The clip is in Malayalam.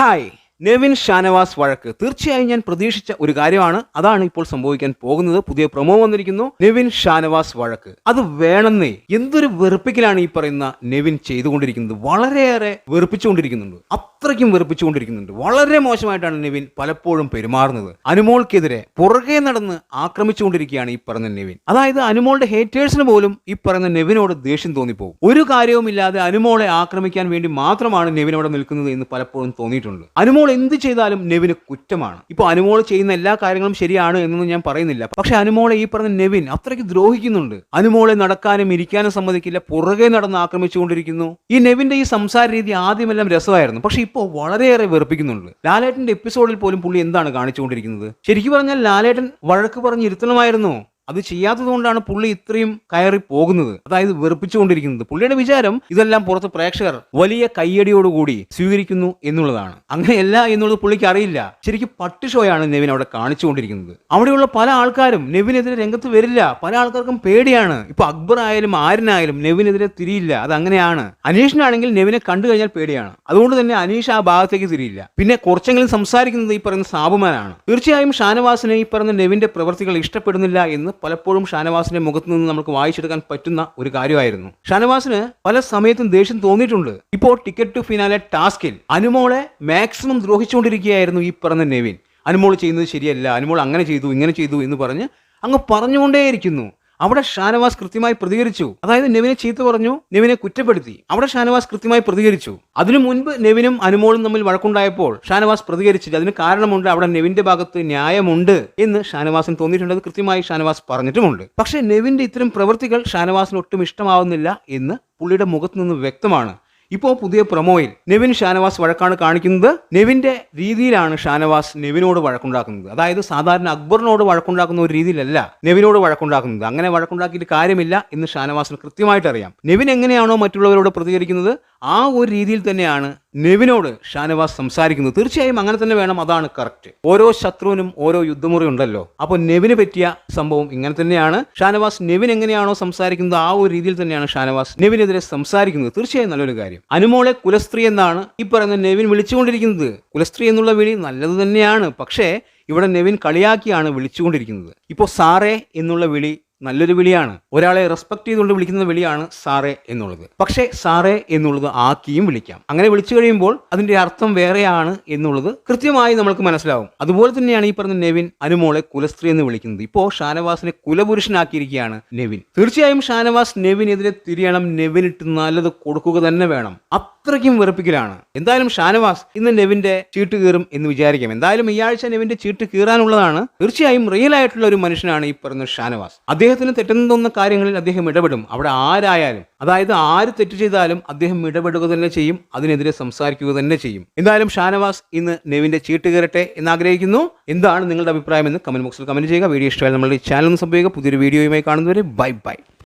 ഹായ്, നെവിൻ ഷാനവാസ് വഴക്ക് തീർച്ചയായും ഞാൻ പ്രതീക്ഷിച്ച ഒരു കാര്യമാണ്. അതാണ് ഇപ്പോൾ സംഭവിക്കാൻ പോകുന്നത്. പുതിയ പ്രൊമോ വന്നിരിക്കുന്നു. നെവിൻ ഷാനവാസ് വഴക്ക് അത് വേണമെന്നേ. എന്തൊരു വെറുപ്പിക്കലാണ് ഈ പറയുന്ന നെവിൻ ചെയ്തുകൊണ്ടിരിക്കുന്നത്. വളരെയേറെ വെറുപ്പിച്ചുകൊണ്ടിരിക്കുന്നുണ്ട്. അത്രയ്ക്കും വെറുപ്പിച്ചുകൊണ്ടിരിക്കുന്നുണ്ട്. വളരെ മോശമായിട്ടാണ് നെവിൻ പലപ്പോഴും പെരുമാറുന്നത്. അനുമോൾക്കെതിരെ പുറകെ നടന്ന് ആക്രമിച്ചുകൊണ്ടിരിക്കുകയാണ് ഈ പറഞ്ഞ നെവിൻ. അതായത് അനുമോളുടെ ഹേറ്റേഴ്സിന് പോലും ഈ പറയുന്ന നെവിനോട് ദേഷ്യം തോന്നിപ്പോകും. ഒരു കാര്യവുമില്ലാതെ അനുമോളെ ആക്രമിക്കാൻ വേണ്ടി മാത്രമാണ് നെവിൻ അവിടെ നിൽക്കുന്നത് എന്ന് പലപ്പോഴും തോന്നിയിട്ടുണ്ട്. അനുമോൾ എന്ത് ചെയ്താലും നെവിന് കുറ്റമാണ്. ഇപ്പോൾ അനുമോൾ ചെയ്യുന്ന എല്ലാ കാര്യങ്ങളും ശരിയാണ് എന്നൊന്നും ഞാൻ പറയുന്നില്ല. പക്ഷെ അനുമോളെ ഈ പറഞ്ഞ നെവിൻ അത്രയ്ക്ക് ദ്രോഹിക്കുന്നുണ്ട്. അനുമോളെ നടക്കാനും ഇരിക്കാനും സമ്മതിക്കില്ല, പുറകെ നടന്ന് ആക്രമിച്ചുകൊണ്ടിരിക്കുന്നു. ഈ നെവിന്റെ ഈ സംസാര രീതി ആദ്യമെല്ലാം രസമായിരുന്നു, പക്ഷെ ഇപ്പോൾ വളരെയേറെ വെറുപ്പിക്കുന്നുണ്ട്. ലാലേട്ടന്റെ എപ്പിസോഡിൽ പോലും പുള്ളി എന്താണ് കാണിച്ചുകൊണ്ടിരിക്കുന്നത്? ശരിക്കും പറഞ്ഞാൽ ലാലേട്ടൻ വഴക്ക് പറഞ്ഞിരുത്തണമായിരുന്നു. അത് ചെയ്യാത്തത് കൊണ്ടാണ് പുള്ളി ഇത്രയും കയറി പോകുന്നത്, അതായത് വെറുപ്പിച്ചുകൊണ്ടിരിക്കുന്നത്. പുള്ളിയുടെ വിചാരം ഇതെല്ലാം പുറത്ത് പ്രേക്ഷകർ വലിയ കയ്യടിയോടുകൂടി സ്വീകരിക്കുന്നു എന്നുള്ളതാണ്. അങ്ങനെയല്ല എന്നുള്ളത് പുള്ളിക്ക് അറിയില്ല. ശരിക്കും പട്ടി ഷോയാണ് നെവിൻ അവിടെ കാണിച്ചുകൊണ്ടിരിക്കുന്നത്. അവിടെയുള്ള പല ആൾക്കാരും നെവിനെതിരെ രംഗത്ത് വരില്ല. പല ആൾക്കാർക്കും പേടിയാണ്. ഇപ്പൊ അക്ബർ ആയാലും ആരിനായാലും നെവിനെതിരെ തിരിയില്ല. അത് അങ്ങനെയാണ്. അനീഷിനാണെങ്കിൽ നെവിനെ കണ്ടു കഴിഞ്ഞാൽ പേടിയാണ്. അതുകൊണ്ട് തന്നെ അനീഷ് ആ ഭാഗത്തേക്ക് തിരിയില്ല. പിന്നെ കുറച്ചെങ്കിലും സംസാരിക്കുന്നത് ഈ പറയുന്ന സാബുമാനാണ്. തീർച്ചയായും ഷാനവാസിനെ ഈ പറയുന്ന നെവിന്റെ പ്രവർത്തികൾ ഇഷ്ടപ്പെടുന്നില്ല എന്ന് പലപ്പോഴും ഷാനവാസിന്റെ മുഖത്ത് നിന്ന് നമുക്ക് വായിച്ചെടുക്കാൻ പറ്റുന്ന ഒരു കാര്യമായിരുന്നു. ഷാനവാസിന് പല സമയത്തും ദേഷ്യം തോന്നിയിട്ടുണ്ട്. ഇപ്പോൾ ടിക്കറ്റ് ടു ഫിനാലെ ടാസ്കിൽ അനുമോളെ മാക്സിമം ദ്രോഹിച്ചുകൊണ്ടിരിക്കുകയായിരുന്നു ഈ പറഞ്ഞ നെവിൻ. അനുമോൾ ചെയ്യുന്നത് ശരിയല്ല, അനുമോൾ അങ്ങനെ ചെയ്തു ഇങ്ങനെ ചെയ്തു എന്ന് പറഞ്ഞ് അങ്ങ് പറഞ്ഞുകൊണ്ടേയിരിക്കുന്നു. അവിടെ ഷാനവാസ് കൃത്യമായി പ്രതികരിച്ചു. അതായത് നെവിനെ ചീത്ത പറഞ്ഞു, നെവിനെ കുറ്റപ്പെടുത്തി. അവിടെ ഷാനവാസ് കൃത്യമായി പ്രതികരിച്ചു. അതിനു മുൻപ് നെവിനും അനുമോളും തമ്മിൽ വഴക്കുണ്ടായപ്പോൾ ഷാനവാസ് പ്രതികരിച്ചില്ല. അതിന് കാരണമുണ്ട്. അവിടെ നെവിന്റെ ഭാഗത്ത് ന്യായമുണ്ട് എന്ന് ഷാനവാസിന് തോന്നിയിട്ടുണ്ട്. അത് കൃത്യമായി ഷാനവാസ് പറഞ്ഞിട്ടുമുണ്ട്. പക്ഷേ നെവിന്റെ ഇത്തരം പ്രവൃത്തികൾ ഷാനവാസിന് ഒട്ടും ഇഷ്ടമാവുന്നില്ല എന്ന് പുള്ളിയുടെ മുഖത്ത് നിന്ന് വ്യക്തമാണ്. ഇപ്പോൾ പുതിയ പ്രൊമോയിൽ നെവിൻ ഷാനവാസ് വഴക്കാണ് കാണിക്കുന്നത്. നെവിന്റെ രീതിയിലാണ് ഷാനവാസ് നെവിനോട് വഴക്കുണ്ടാക്കുന്നത്. അതായത് സാധാരണ അക്ബറിനോട് വഴക്കുണ്ടാക്കുന്ന ഒരു രീതിയിലല്ല നെവിനോട് വഴക്കുണ്ടാക്കുന്നത്. അങ്ങനെ വഴക്കുണ്ടാക്കിയിട്ട് കാര്യമില്ല എന്ന് ഷാനവാസിന് കൃത്യമായിട്ട് അറിയാം. നെവിൻ എങ്ങനെയാണോ മറ്റുള്ളവരോട് പ്രതികരിക്കുന്നത് ആ ഒരു രീതിയിൽ തന്നെയാണ് നെവിനോട് ഷാനവാസ് സംസാരിക്കുന്നത്. തീർച്ചയായും അങ്ങനെ തന്നെ വേണം. അതാണ് കറക്റ്റ്. ഓരോ ശത്രുവിനും ഓരോ യുദ്ധമുറി ഉണ്ടല്ലോ. അപ്പോൾ നെവിന് പറ്റിയ സംഭവം ഇങ്ങനെ തന്നെയാണ്. ഷാനവാസ് നെവിൻ എങ്ങനെയാണോ സംസാരിക്കുന്നത് ആ ഒരു രീതിയിൽ തന്നെയാണ് ഷാനവാസ് നെവിനെതിരെ സംസാരിക്കുന്നത്. തീർച്ചയായും നല്ലൊരു കാര്യം. അനുമോളെ കുലസ്ത്രീ എന്നാണ് ഈ പറയുന്ന നെവിൻ വിളിച്ചുകൊണ്ടിരിക്കുന്നത്. കുലസ്ത്രീ എന്നുള്ള വിളി നല്ലത് തന്നെയാണ്. പക്ഷേ ഇവിടെ നെവിൻ കളിയാക്കിയാണ് വിളിച്ചുകൊണ്ടിരിക്കുന്നത്. ഇപ്പോൾ സാറേ എന്നുള്ള വിളി നല്ലൊരു വിളിയാണ്. ഒരാളെ റെസ്പെക്ട് ചെയ്തുകൊണ്ട് വിളിക്കുന്ന വിളിയാണ് സാറേ എന്നുള്ളത്. പക്ഷേ സാറേ എന്നുള്ളത് ആക്കിയും വിളിക്കാം. അങ്ങനെ വിളിച്ചു കഴിയുമ്പോൾ അതിന്റെ അർത്ഥം വേറെയാണ് എന്നുള്ളത് കൃത്യമായി നമ്മൾക്ക് മനസ്സിലാവും. അതുപോലെ തന്നെയാണ് ഈ പറഞ്ഞ നെവിൻ അനുമോളെ കുലസ്ത്രീ എന്ന് വിളിക്കുന്നത്. ഇപ്പോൾ ഷാനവാസിനെ കുലപുരുഷനാക്കിയിരിക്കുകയാണ് നെവിൻ. തീർച്ചയായും ഷാനവാസ് നെവിനെതിരെ തിരിയണം. നെവിനിട്ട് നല്ലത് കൊടുക്കുക തന്നെ വേണം. അത്രയ്ക്കും വെറുപ്പിക്കലാണ്. എന്തായാലും ഷാനവാസ് ഇന്ന് നെവിന്റെ ചീട്ട് കീറും എന്ന് വിചാരിക്കാം. എന്തായാലും ഈ ആഴ്ച നെവിന്റെ ചീട്ട് കീറാനുള്ളതാണ്. തീർച്ചയായും റിയൽ ആയിട്ടുള്ള ഒരു മനുഷ്യനാണ് ഈ പറഞ്ഞ ഷാനവാസ്. അദ്ദേഹത്തിന് തെറ്റെന്ന് തോന്നുന്ന കാര്യങ്ങളിൽ അദ്ദേഹം ഇടപെടും. അവിടെ ആരായാലും, അതായത് ആര് തെറ്റ് ചെയ്താലും അദ്ദേഹം ഇടപെടുക തന്നെ ചെയ്യും. അതിനെതിരെ സംസാരിക്കുക തന്നെ ചെയ്യും. എന്തായാലും ഷാനവാസ് ഇന്ന് നെവിന്റെ ചീട്ട് കീറട്ടെ എന്ന് ആഗ്രഹിക്കുന്നു. എന്താണ് നിങ്ങളുടെ അഭിപ്രായം എന്ന് കമന്റ് ബോക്സിൽ കമന്റ് ചെയ്യുക. വീഡിയോ ഇഷ്ടമായി നമ്മുടെ ചാനൽ ഒന്ന് സംഭവിക്കുക. പുതിയൊരു വീഡിയോയുമായി കാണുന്നവരെ ബൈ ബൈ.